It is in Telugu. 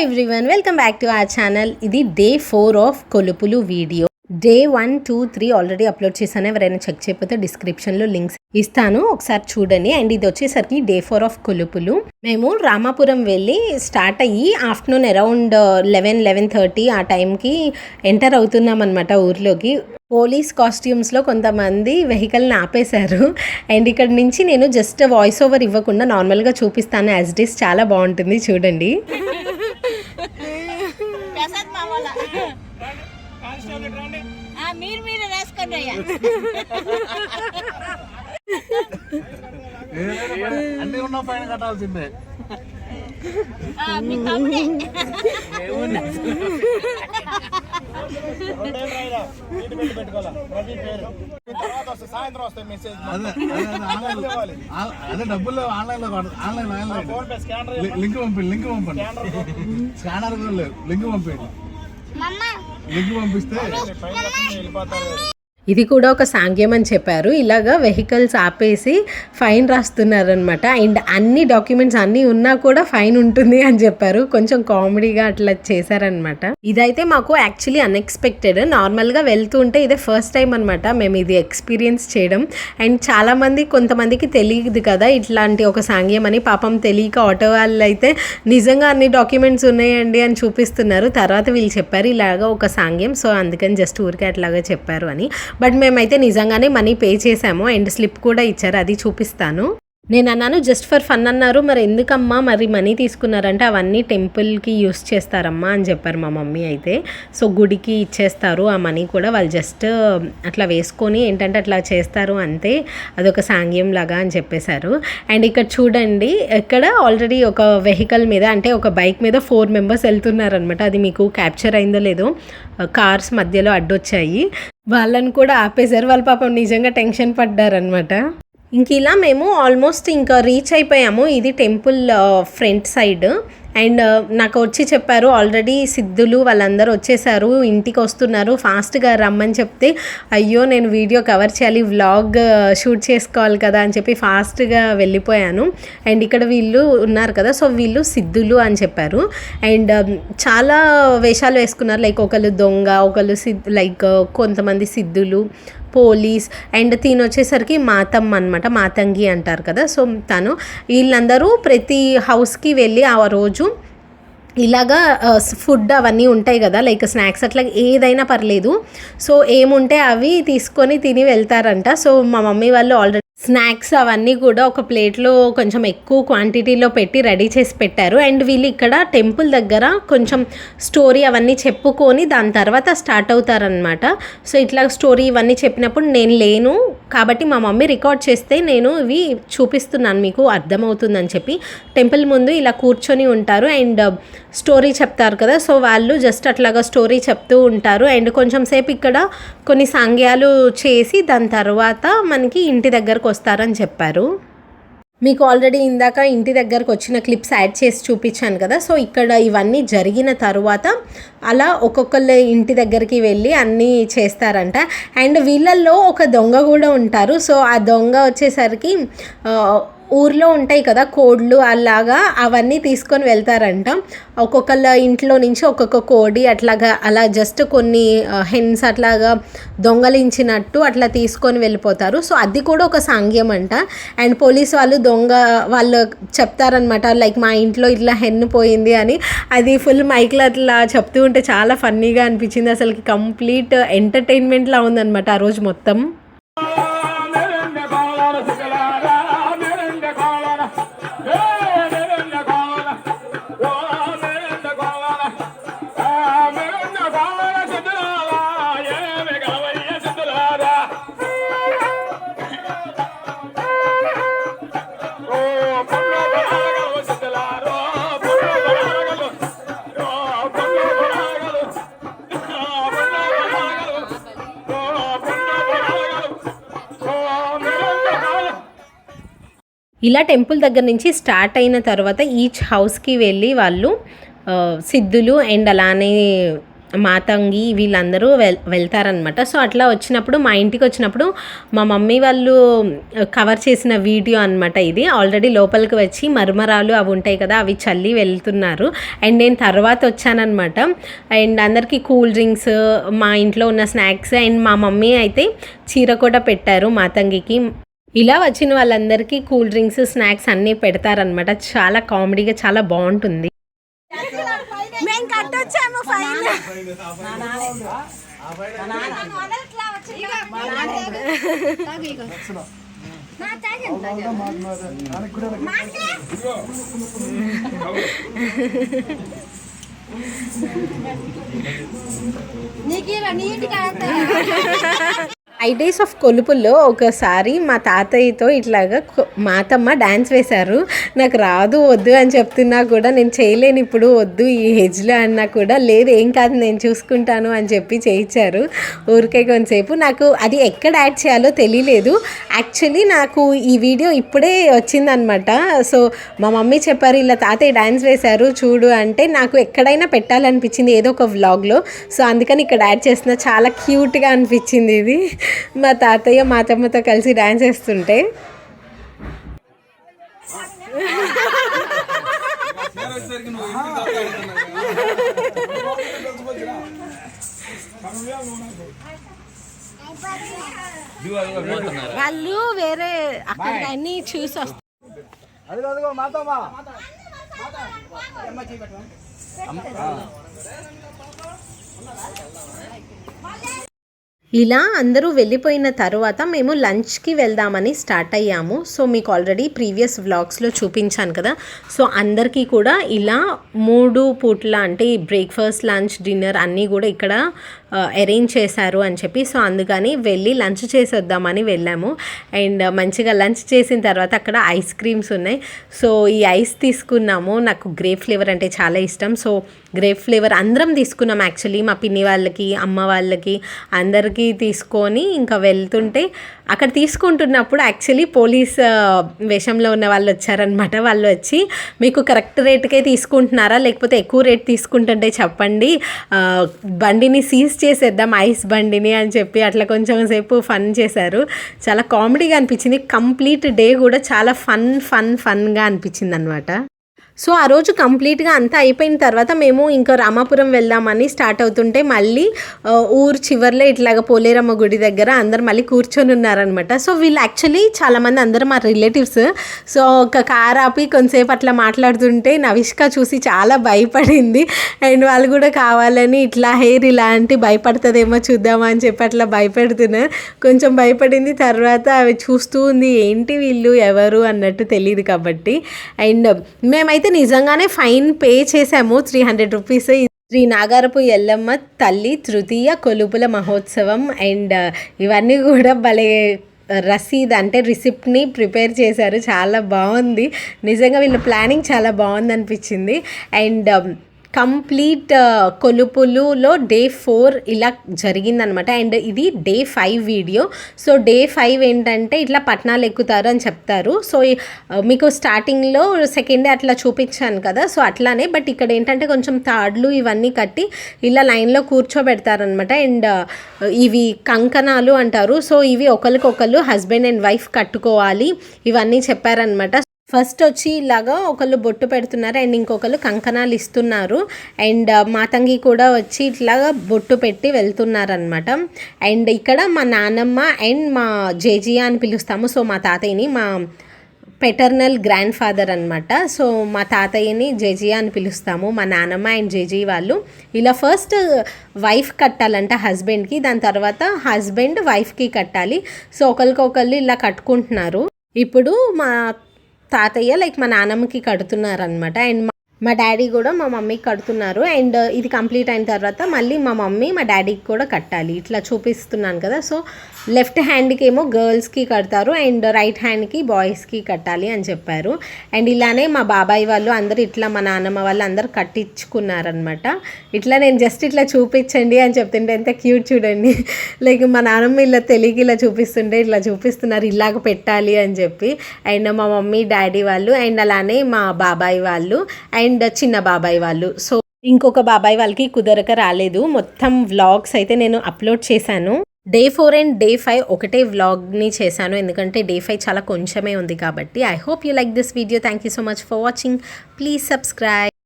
Everyone, welcome back to our channel. ఇది డే 4 ఆఫ్ కొలుపులు వీడియో. డే 1, 2, 3 ఆల్రెడీ అప్లోడ్ చేశాను. ఎవరైనా చెక్ చేయకపోతే డిస్క్రిప్షన్లో లింక్స్ ఇస్తాను, ఒకసారి చూడండి. అండ్ ఇది వచ్చేసరికి డే 4 ఆఫ్ కొలుపులు. మేము రామాపురం వెళ్ళి స్టార్ట్ అయ్యి ఆఫ్టర్నూన్ అరౌండ్ 11-11:30 ఆ టైంకి ఎంటర్ అవుతున్నాం అనమాట ఊర్లోకి. పోలీస్ కాస్ట్యూమ్స్లో కొంతమంది వెహికల్ని ఆపేశారు. అండ్ ఇక్కడ నుంచి నేను జస్ట్ వాయిస్ ఓవర్ ఇవ్వకుండా నార్మల్గా చూపిస్తాను. యాజ్ ఇట్ ఈస్ చాలా బాగుంటుంది, చూడండి. మీరు రాసుకోండి అయ్యా. అన్ని ఉన్న పైన కట్టాల్సిందే. అదే డబ్బులు ఆన్లైన్ లింక్ పంపండి. స్కానర్ కూడా లేదు, లింక్ పంపండి. లింక్ పంపిస్తే ఇది కూడా ఒక సాంగ్యం అని చెప్పారు. ఇలాగా వెహికల్స్ ఆపేసి ఫైన్ రాస్తున్నారనమాట. అండ్ అన్ని డాక్యుమెంట్స్ అన్నీ ఉన్నా కూడా ఫైన్ ఉంటుంది అని చెప్పారు. కొంచెం కామెడీగా అట్లా చేశారనమాట. ఇదైతే మాకు యాక్చువల్లీ అన్ఎక్స్పెక్టెడ్. నార్మల్గా వెళ్తుంటే ఇదే ఫస్ట్ టైం అనమాట మేము ఇది ఎక్స్పీరియన్స్ చేయడం. అండ్ చాలామంది కొంతమందికి తెలియదు కదా ఇట్లాంటి ఒక సాంగ్యం అని. పాపం తెలియక ఆటో వాళ్ళు అయితే నిజంగా అన్ని డాక్యుమెంట్స్ ఉన్నాయండి అని చూపిస్తున్నారు. తర్వాత వీళ్ళు చెప్పారు ఇలాగా ఒక సాంగ్యం, సో అందుకని జస్ట్ ఊరికే అట్లాగా చెప్పారు అని. బట్ మేమైతే నిజంగానే మనీ పే చేసాము అండ్ స్లిప్ కూడా ఇచ్చారు, అది చూపిస్తాను. నేను అన్నాను జస్ట్ ఫర్ ఫన్ అన్నారు. మరి ఎందుకమ్మా మరి మనీ తీసుకున్నారంటే అవన్నీ టెంపుల్కి యూస్ చేస్తారమ్మా అని చెప్పారు మా మమ్మీ అయితే. సో గుడికి ఇచ్చేస్తారు ఆ మనీ కూడా, వాళ్ళు జస్ట్ అట్లా వేసుకొని ఏంటంటే అట్లా చేస్తారు అంతే, అదొక సాంగ్యం లాగా అని చెప్పేశారు. అండ్ ఇక్కడ చూడండి, ఇక్కడ ఆల్రెడీ ఒక వెహికల్ మీద అంటే ఒక బైక్ మీద 4 మెంబర్స్ వెళ్తున్నారనమాట. అది మీకు క్యాప్చర్ అయిందో లేదో, కార్స్ మధ్యలో అడ్డొచ్చాయి, వాళ్ళని కూడా ఆపేశారు. వాళ్ళ పాపం నిజంగా టెన్షన్ పడ్డారనమాట. ఇంక ఇలా మేము ఆల్మోస్ట్ ఇంకా రీచ్ అయిపోయాము. ఇది టెంపుల్ ఫ్రంట్ సైడ్. అండ్ నాకు వచ్చి చెప్పారు ఆల్రెడీ సిద్ధులు వాళ్ళందరూ వచ్చేసారు, ఇంటికి వస్తున్నారు, ఫాస్ట్గా రమ్మని చెప్తే అయ్యో నేను వీడియో కవర్ చేయాలి, వ్లాగ్ షూట్ చేసుకోవాలి కదా అని చెప్పి ఫాస్ట్గా వెళ్ళిపోయాను. అండ్ ఇక్కడ వీళ్ళు ఉన్నారు కదా, సో వీళ్ళు సిద్ధులు అని చెప్పారు. అండ్ చాలా వేషాలు వేసుకున్నారు, లైక్ ఒకళ్ళు దొంగ, ఒకళ్ళు లైక్ కొంతమంది సిద్ధులు, పోలీస్, అండ్ తిని వచ్చేసరికి మాతమ్మ అనమాట, మాతంగి అంటారు కదా. సో తను వీళ్ళందరూ ప్రతి హౌస్కి వెళ్ళి ఆ రోజు ఇలాగా ఫుడ్ అవన్నీ ఉంటాయి కదా, లైక్ స్నాక్స్ అట్లా ఏదైనా పర్లేదు, సో ఏముంటే అవి తీసుకొని తిని వెళ్తారంట. సో మా మమ్మీ వాళ్ళు ఆల్రెడీ స్నాక్స్ అవన్నీ కూడా ఒక ప్లేట్లో కొంచెం ఎక్కువ క్వాంటిటీలో పెట్టి రెడీ చేసి పెట్టారు. అండ్ వీళ్ళు ఇక్కడ టెంపుల్ దగ్గర కొంచెం స్టోరీ అవన్నీ చెప్పుకొని దాని తర్వాత స్టార్ట్ అవుతారనమాట. సో ఇట్లా స్టోరీ ఇవన్నీ చెప్పినప్పుడు నేను లేను కాబట్టి మా మమ్మీ రికార్డ్ చేస్తే నేను ఇవి చూపిస్తున్నాను మీకు అర్థమవుతుందని చెప్పి టెంపుల్ ముందు ఇలా కూర్చొని ఉంటారు అండ్ స్టోరీ చెప్తారు కదా. సో వాళ్ళు జస్ట్ అట్లాగా స్టోరీ చెప్తూ ఉంటారు. అండ్ కొంచెం సేపు ఇక్కడ కొన్ని సాంగ్యాలు చేసి దాని తర్వాత మనకి ఇంటి దగ్గరకు వస్తారని చెప్పారు. మీకు ఆల్రెడీ ఇందాక ఇంటి దగ్గరకు వచ్చిన క్లిప్స్ యాడ్ చేసి చూపించాను కదా. సో ఇక్కడ ఇవన్నీ జరిగిన తర్వాత అలా ఒక్కొక్కళ్ళ ఇంటి దగ్గరికి వెళ్ళి అన్నీ చేస్తారంట. అండ్ వీళ్ళల్లో ఒక దొంగ కూడా ఉంటారు. సో ఆ దొంగ వచ్చేసరికి ఊర్లో ఉంటాయి కదా కోడ్లు, అలాగా అవన్నీ తీసుకొని వెళ్తారంట. ఒక్కొక్కళ్ళ ఇంట్లో నుంచి ఒక్కొక్క కోడి అట్లాగా అలా జస్ట్ కొన్ని హెన్స్ అట్లాగా దొంగలించినట్టు అట్లా తీసుకొని వెళ్ళిపోతారు. సో అది కూడా ఒక సాంగ్యం అంట. అండ్ పోలీస్ వాళ్ళు దొంగ వాళ్ళు చెప్తారనమాట, లైక్ మా ఇంట్లో ఇట్లా హెన్ పోయింది అని. అది ఫుల్ మైక్లో అట్లా చెప్తూ ఉంటే చాలా ఫన్నీగా అనిపించింది. అసలుకి కంప్లీట్ ఎంటర్టైన్మెంట్లా ఉందన్నమాట ఆ రోజు మొత్తం. ఇలా టెంపుల్ దగ్గర నుంచి స్టార్ట్ అయిన తర్వాత ఈచ్ హౌస్కి వెళ్ళి వాళ్ళు సిద్ధులు అండ్ అలానే మాతంగి వీళ్ళందరూ వెళ్తారనమాట. సో అట్లా వచ్చినప్పుడు మా ఇంటికి వచ్చినప్పుడు మా మమ్మీ వాళ్ళు కవర్ చేసిన వీడియో అనమాట ఇది. ఆల్రెడీ లోపలికి వచ్చి మరమరాలు అవి ఉంటాయి కదా, అవి చల్లి వెళ్తున్నారు. అండ్ నేను తర్వాత వచ్చానమాట. అండ్ అందరికీ కూల్ డ్రింక్స్, మా ఇంట్లో ఉన్న స్నాక్స్, అండ్ మా మమ్మీ అయితే చీర కూడా పెట్టారు మాతంగికి. ఇలా వచ్చిన వాళ్ళందరికీ కూల్ డ్రింక్స్, స్నాక్స్ అన్నీ పెడతారనమాట. చాలా కామెడీగా చాలా బాగుంటుంది. మేము కట్టొచ్చాము ఫైన్. నీకు 5 days ఆఫ్ కొలుపుల్లో ఒకసారి మా తాతయ్యతో ఇట్లాగా మాతమ్మ డ్యాన్స్ వేశారు. నాకు రాదు వద్దు అని చెప్తున్నా కూడా, నేను చేయలేను ఇప్పుడు వద్దు ఈ ఏజ్లో అన్నా కూడా, లేదు ఏం కాదు నేను చూసుకుంటాను అని చెప్పి చేయించారు ఊరికే కొంతసేపు. నాకు అది ఎక్కడ యాడ్ చేయాలో తెలియలేదు. యాక్చువల్లీ నాకు ఈ వీడియో ఇప్పుడే వచ్చిందనమాట. సో మా మమ్మీ చెప్పారు ఇలా తాతయ్య డ్యాన్స్ వేశారు చూడు అంటే, నాకు ఎక్కడైనా పెట్టాలనిపించింది ఏదో ఒక వ్లాగ్లో. సో అందుకని ఇక్కడ యాడ్ చేసిన. చాలా క్యూట్గా అనిపించింది ఇది, మా తాతయ్య మాతమ్మతో కలిసి డాన్స్ చేస్తుంటే. వాళ్ళు వేరే అక్కడ అన్ని చూసి వస్తారు. ఇలా అందరూ వెళ్ళిపోయిన తర్వాత మేము లంచ్కి వెళ్దామని స్టార్ట్ అయ్యాము. సో మీకు ఆల్రెడీ ప్రీవియస్ వ్లాగ్స్లో చూపించాను కదా. సో అందరికీ కూడా ఇలా 3 పూట్ల అంటే బ్రేక్ఫాస్ట్, లంచ్, డిన్నర్ అన్నీ కూడా ఇక్కడ అరేంజ్ చేశారు అని చెప్పి. సో అందుకని వెళ్ళి లంచ్ చేసి వద్దామని వెళ్ళాము. అండ్ మంచిగా లంచ్ చేసిన తర్వాత అక్కడ ఐస్ క్రీమ్స్ ఉన్నాయి. సో ఈ ఐస్ తీసుకున్నాము. నాకు గ్రేప్ ఫ్లేవర్ అంటే చాలా ఇష్టం. సో గ్రేప్ ఫ్లేవర్ అందరం తీసుకున్నాం యాక్చువల్లీ, మా పిన్ని వాళ్ళకి, అమ్మ వాళ్ళకి అందరికీ తీసుకొని ఇంకా వెళ్తుంటే అక్కడ తీసుకుంటున్నప్పుడు యాక్చువల్లీ పోలీస్ వేషంలో ఉన్న వాళ్ళు వచ్చారనమాట. వాళ్ళు వచ్చి మీకు కరెక్ట్ రేట్కే తీసుకుంటున్నారా లేకపోతే ఎక్కువ రేట్ తీసుకుంటుంటే చెప్పండి, బండిని సీజ్ చేసేద్దాం ఐస్ బండిని అని చెప్పి అట్లా కొంచెం సేపు ఫన్ చేశారు. చాలా కామెడీగా అనిపించింది. కంప్లీట్ డే కూడా చాలా ఫన్గా అనిపించింది అనమాట. సో ఆ రోజు కంప్లీట్గా అంతా అయిపోయిన తర్వాత మేము ఇంకా రామాపురం వెళ్దామని స్టార్ట్ అవుతుంటే మళ్ళీ ఊరు చివర్లో ఇట్లాగా పోలేరమ్మ గుడి దగ్గర అందరు మళ్ళీ కూర్చొని ఉన్నారనమాట. సో వీళ్ళు యాక్చువల్లీ చాలామంది అందరూ మా రిలేటివ్స్. సో ఒక కార్ ఆపి కొంతసేపు అట్లా మాట్లాడుతుంటే నవిష్క చూసి చాలా భయపడింది. అండ్ వాళ్ళు కూడా కావాలని ఇట్లా హెయిర్ ఇలాంటి భయపడుతుందేమో చూద్దామా అని చెప్పి అట్లా భయపెడుతున్నారు. కొంచెం భయపడింది. తర్వాత అవి చూస్తూ ఉంది, ఏంటి వీళ్ళు ఎవరు అన్నట్టు తెలియదు కాబట్టి. అండ్ మేమైతే నిజంగానే ఫైన్ పే చేసాము 300 రూపీస్. శ్రీ నాగారపు ఎల్లమ్మ తల్లి తృతీయ కొలుపుల మహోత్సవం. అండ్ ఇవన్నీ కూడా భలే రసీద్ అంటే రిసిప్ట్ని ప్రిపేర్ చేశారు. చాలా బాగుంది నిజంగా, వీళ్ళ ప్లానింగ్ చాలా బాగుంది అనిపించింది. అండ్ కంప్లీట్ కొలుపులులో Day 4 ఇలా జరిగిందనమాట. అండ్ ఇది Day 5 వీడియో. సో Day 5 ఏంటంటే ఇట్లా పట్నాలు ఎక్కుతారు అని చెప్తారు. సో మీకు స్టార్టింగ్లో సెకండ్ డే అట్లా చూపించాను కదా, సో అట్లానే. బట్ ఇక్కడ ఏంటంటే కొంచెం తాడ్లు ఇవన్నీ కట్టి ఇలా లైన్లో కూర్చోబెడతారనమాట. అండ్ ఇవి కంకణాలు అంటారు. సో ఇవి ఒకరికొకరు హస్బెండ్ అండ్ వైఫ్ కట్టుకోవాలి ఇవన్నీ చెప్పారనమాట. ఫస్ట్ వచ్చి ఇలాగా ఒకళ్ళు బొట్టు పెడుతున్నారు అండ్ ఇంకొకళ్ళు కంకణాలు ఇస్తున్నారు. అండ్ మాతంగి కూడా వచ్చి ఇట్లాగా బొట్టు పెట్టి వెళ్తున్నారనమాట. అండ్ ఇక్కడ మా నానమ్మ అండ్ మా జేజియా అని పిలుస్తాము. సో మా తాతయ్యని మా పెటర్నల్ గ్రాండ్ ఫాదర్ అనమాట. సో మా తాతయ్యని జేజియా అని పిలుస్తాము. మా నానమ్మ అండ్ జేజీ వాళ్ళు ఇలా ఫస్ట్ వైఫ్ కట్టాలంట హస్బెండ్కి, దాని తర్వాత హస్బెండ్ వైఫ్కి కట్టాలి. సో ఒకరికొకళ్ళు ఇలా కట్టుకుంటున్నారు. ఇప్పుడు మా తాతయ్య లైక్ మా నాన్నమ్మకి కడుతున్నారనమాట. అండ్ మా డాడీ కూడా మా మమ్మీకి కడుతున్నారు. అండ్ ఇది కంప్లీట్ అయిన తర్వాత మళ్ళీ మా మమ్మీ మా డాడీకి కూడా కట్టాలి. ఇట్లా చూపిస్తున్నాను కదా. సో లెఫ్ట్ హ్యాండ్కి ఏమో గర్ల్స్కి కడతారు అండ్ రైట్ హ్యాండ్కి బాయ్స్కి కట్టాలి అని చెప్పారు. అండ్ ఇలానే మా బాబాయ్ వాళ్ళు అందరూ ఇట్లా మా నాన్నమ్మ వాళ్ళు అందరూ కట్టించుకున్నారనమాట. ఇట్లా నేను జస్ట్ ఇట్లా చూపించండి అని చెప్తుంటే ఎంత క్యూట్ చూడండి. లైక్ మా నాన్నమ్మ ఇలా తెలియక ఇలా చూపిస్తుంటే ఇట్లా చూపిస్తున్నారు ఇలాగ పెట్టాలి అని చెప్పి. అండ్ మా మమ్మీ డాడీ వాళ్ళు అండ్ అలానే మా బాబాయ్ వాళ్ళు అండ్ చిన్న బాబాయ్ వాళ్ళు. సో ఇంకొక బాబాయ్ వాళ్ళకి కుదరక రాలేదు. మొత్తం వ్లాగ్స్ అయితే నేను అప్లోడ్ చేశాను. డే 4 అండ్ డే 5 ఒకటే వ్లాగ్ని చేశాను, ఎందుకంటే డే 5 చాలా కొంచెమే ఉంది కాబట్టి. I hope you like this video. Thank you so much for watching. Please subscribe.